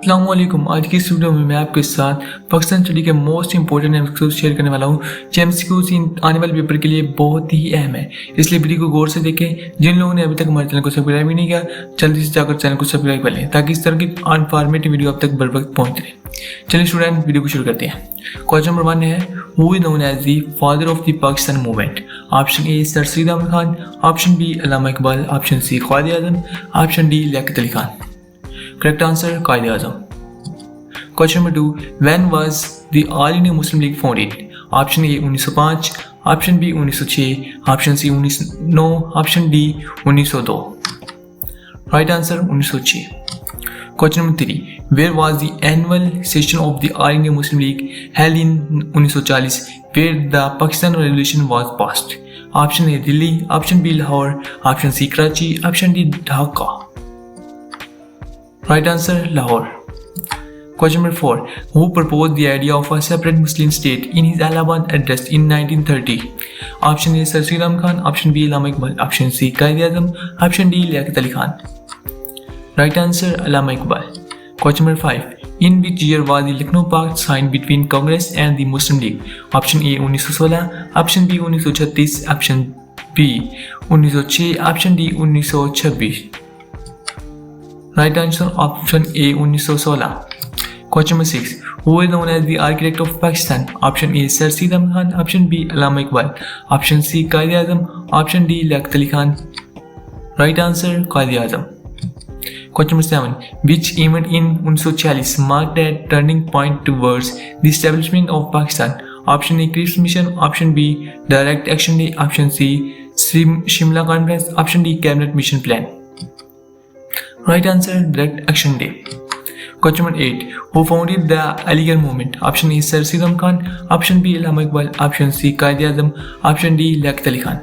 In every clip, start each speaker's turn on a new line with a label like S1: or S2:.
S1: अस्सलाम वालेकुम। आज की इस वीडियो में मैं आपके साथ पाकिस्तान स्टडी के मोस्ट इंपॉर्टेंट एमसीक्यूज शेयर करने वाला हूँ। जो एमसीक्यूज आने वाले पेपर के लिए बहुत ही अहम है, इसलिए वीडियो को गौर से देखें। जिन लोगों ने अभी तक हमारे चैनल को सब्सक्राइब नहीं किया, जल्दी से जाकर चैनल को सब्सक्राइब कर लें ताकि इस तरह की इन्फॉर्मेटिव वीडियो आप तक बर वक्त पहुँच रहे। चलिए स्टूडेंट, वीडियो को शुरू करते हैं। क्वेश्चन नंबर 1 है, who is known as the father of the Pakistan movement? Option A sir Syed Ahmed Khan, option B Allama Iqbal, option C Quaid Azam, option D Liaquat Ali Khan. Correct answer Quaid Azam. Question number 2, when was the all India Muslim League founded? Option A 1905, option B 1906, option C 1909, option D 1902। Right answer 1906। Question number 3, where was the annual session of the all India Muslim League held in 1940 where the Pakistan resolution was passed? Option A Delhi, option B Lahore, option C Karachi, option D Dhaka. Right answer Lahore. Question number 4, who proposed the idea of a separate Muslim state in his Allahabad address in 1930? Option A Sir Sri Ram Khan, option B Allama Iqbal, option C Qaid Azam, option D Liaquat Ali Khan. Right answer Allama Iqbal. Question number 5, in which year was the Lucknow Pact signed between Congress and the Muslim League? Option A 1916, option B 1936, option B 1906, option D 1926. Right answer option A 1916. Question number 6, who is known as the architect of Pakistan? Option A Sir Seyed Ahmad Khan, option B Allama Iqbal, option C Qaid Azam, option D Liaquat Ali Khan. Right answer Qaid Azam. Question number 7, which event in 1946 marked a turning point towards the establishment of Pakistan? Option A Cripps Mission, option B Direct Action Day, option C Shimla Conference, option D Cabinet Mission Plan. Right answer Direct Action Day. Question number 8, who founded the Aligarh movement? Option A Sir Seyed Ahmad Khan, option B Allama Iqbal, option C Qaid Azam, option D Liaquat Ali Khan.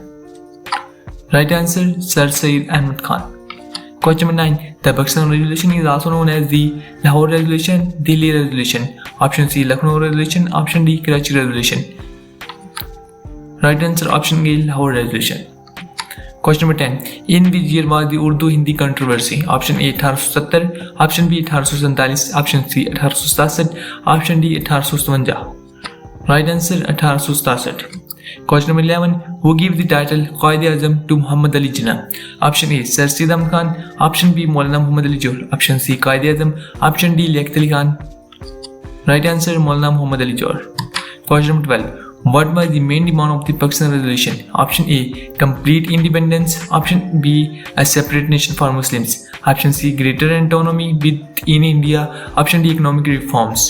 S1: Right answer Sir Seyed Ahmad Khan. Question number 9, the Pakistan Resolution is also known as the Lahore Resolution, Delhi Resolution, option C Lucknow Resolution, option D Karachi Resolution. Right answer option A Lahore Resolution. Question number 10, in which year was the Urdu Hindi controversy? Option A 1870, option B 1847, option C 1867, option D 1857. Right answer 1867. Question number 11, who gave the title Qaid Azam to Muhammad Ali Jinnah? Option A Sir Seyed Ahmad Khan, option B Maulana Muhammad Ali Johar, option C Qaid Azam, option D Liaquat Ali Khan. Right answer Maulana Muhammad Ali Johar. Question number 12, what was the main demand of the Pakistan Resolution? Option A complete independence, option B a separate nation for Muslims, option C greater autonomy within India, option D economic reforms.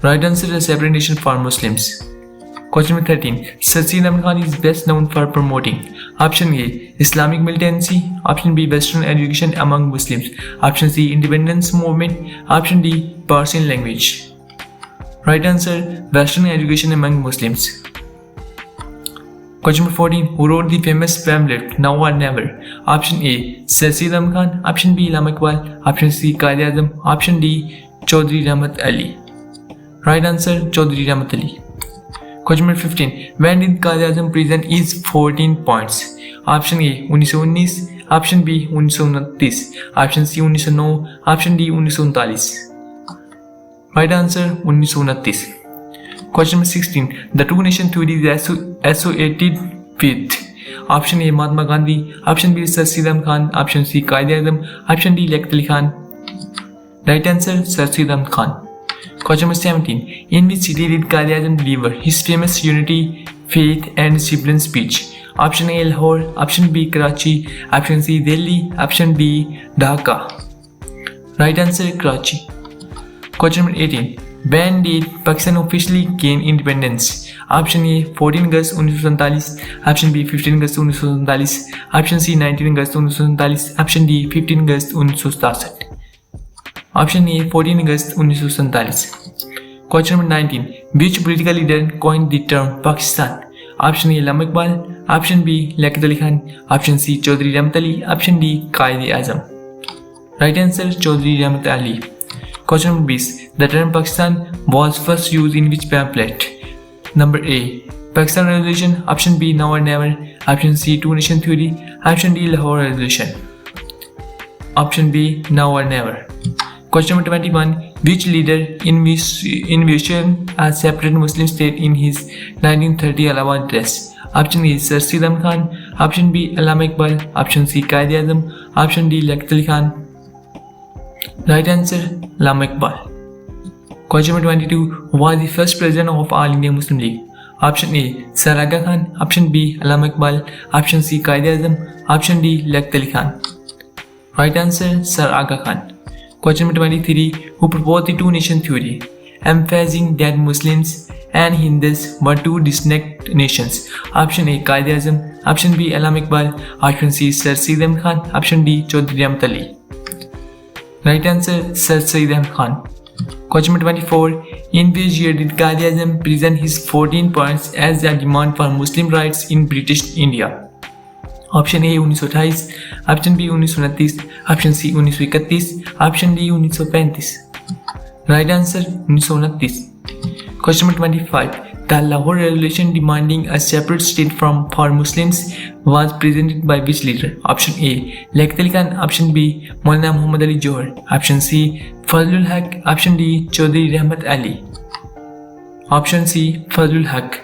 S1: Right answer a separate nation for Muslims. Question number 13, Sir Seyed Ahmad Khan is best known for promoting? Option A Islamic militancy, option B Western education among Muslims, option C independence movement, option D Persian language. Right answer Western education among Muslims. Question number 14, who wrote the famous pamphlet Now or Never? Option A Sir Seyed Ahmad Khan, option B Allama Iqbal, option C Qaid Azam, option D Chaudhry Rahmat Ali. Right answer Chaudhry Rahmat Ali. Question number 15, when did Qaid Azam present his 14 points? Option A 1919, option B 1929, option C 1909, option D 1939. Right answer 1929. Question number 16, the two nation theory is associated with? Option A Mahatma Gandhi, option B Sir Seyed Ahmad Khan, option C Qaid Azam, option D Liaquat Ali Khan. Right answer Sir Seyed Ahmad Khan. Question number 17, in which city did Qaid Azam deliver his famous unity, faith and discipline speech? Option A Lahore, option B Karachi, option C Delhi, option D Dhaka. Right answer Karachi. Question number 18, when did Pakistan officially gain independence? Option A 14 August 1947, option B 15 August 1947, option C 19 August 1947, option D 15 August 1967. Option A 14 August 1947. Question number 19, which political leader coined the term Pakistan? Option A Allama Iqbal, option B Liaquat Ali Khan, option C Chaudhry Rahmat Ali, option D Qaid Azam. Right answer Chaudhry Rahmat Ali. Question number 20, the term Pakistan was first used in which pamphlet? Number A Pakistan Resolution, option B Now or Never, option C Two Nation Theory, option D Lahore Resolution. Option B Now or Never. Question number 21. Which leader envisioned a separate Muslim state in his 1930 Allahabad address? Option A. Sir Sridham Khan. Option B. Allama Iqbal. Option C. Quaid-e-Azam. Option D. Liaquat Ali Khan. Right answer, Allama Iqbal. Question number 22. Who was the first president of All India Muslim League? Option A. Sir Aga Khan. Option B. Allama Iqbal. Option C. Quaid-e-Azam. Option D. Liaquat Ali Khan. Right answer, Sir Aga Khan. Question number 23. Who proposed the two-nation theory, emphasizing that Muslims and Hindus were two distinct nations? Option A. Quaid-e-Azam. Option B. Allama Iqbal. Option C. Sir Sridham Khan. Option D. Chaudhry Rahmat Ali. Right answer, Sir Sridham Khan. Question number 24. In which year did Quaid-e-Azam present his 14 points as a demand for Muslim rights in British India? Option A 1928, Option B 1929, Option C 1931, Option D 1935. Right answer, 1929. Question number 25. The Lahore Resolution demanding a separate state for Muslims was presented by which leader? Option A. Liaquat Ali Khan. Option B. Maulana Muhammad Ali Johar. Option C. Fazlul Haq. Option D. Chaudhry Rahmat Ali. Option C. Fazlul Haq.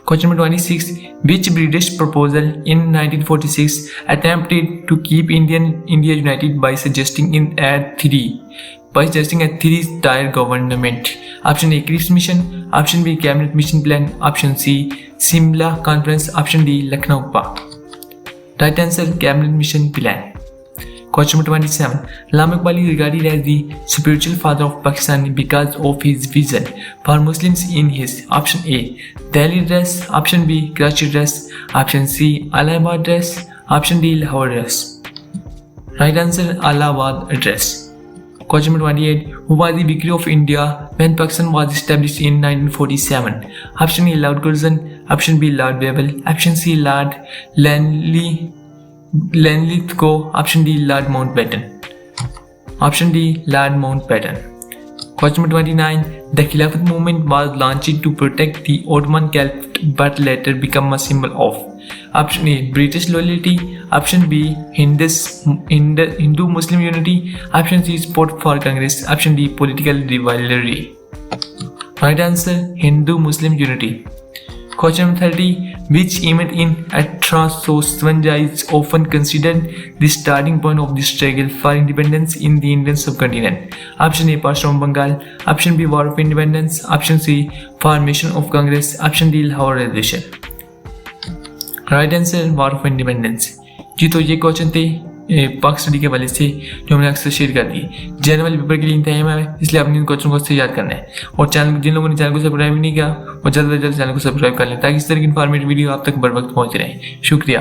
S1: Question number 26. Which British proposal in 1946 attempted to keep India united by suggesting a three-tier government? Option A. Cripps Mission. Option B. Cabinet Mission Plan. Option C. Simla Conference. Option D. Lucknow Pact. Right answer, Cabinet Mission Plan. Question number 27. Allama Iqbal is regarded as the spiritual father of Pakistan because of his vision for Muslims in his Option A. Delhi dress. Option B. Karachi dress. Option C. Allahabad dress. Option D. Lahore dress. Right answer, Allahabad dress. Question number 28. Who was the vicar of India when Pakistan was established in 1947? Option A. Lord Curzon. Option B. Lord Wavell. Option C. Lord Linlithgow. Option D. Lord Mountbatten. Option D. Lord Mountbatten. Question number 29. The Khilafat movement was launched to protect the Ottoman Caliphate but later become a symbol of Option A. British loyalty. Option B. Hindu-Muslim unity. Option C. Support for Congress. Option D. Political rivalry. Right answer, Hindu-Muslim unity. Question number 30. Which event in 1857 is often considered the starting point of the struggle for independence in the Indian subcontinent? Option A. Partition of Bengal. Option B. War of Independence. Option C. Formation of Congress. Option D. Lahore Resolution. Right answer, war of independence. जी तो ये question थे पाक study के वाले से जो मैंने अक्सर शेयर कर दिए। जनरल पेपर के लिए टाइम है, इसलिए अपने इन क्वेश्चन को अच्छे याद करना है। और चैनल जिन लोगों ने चैनल को सब्सक्राइब नहीं किया वो जल्द से जल्द चैनल को सब्सक्राइब कर लें ताकि इस तरह की इन्फॉर्मेटिव वीडियो आप तक बर वक्त पहुँच रहे। शुक्रिया।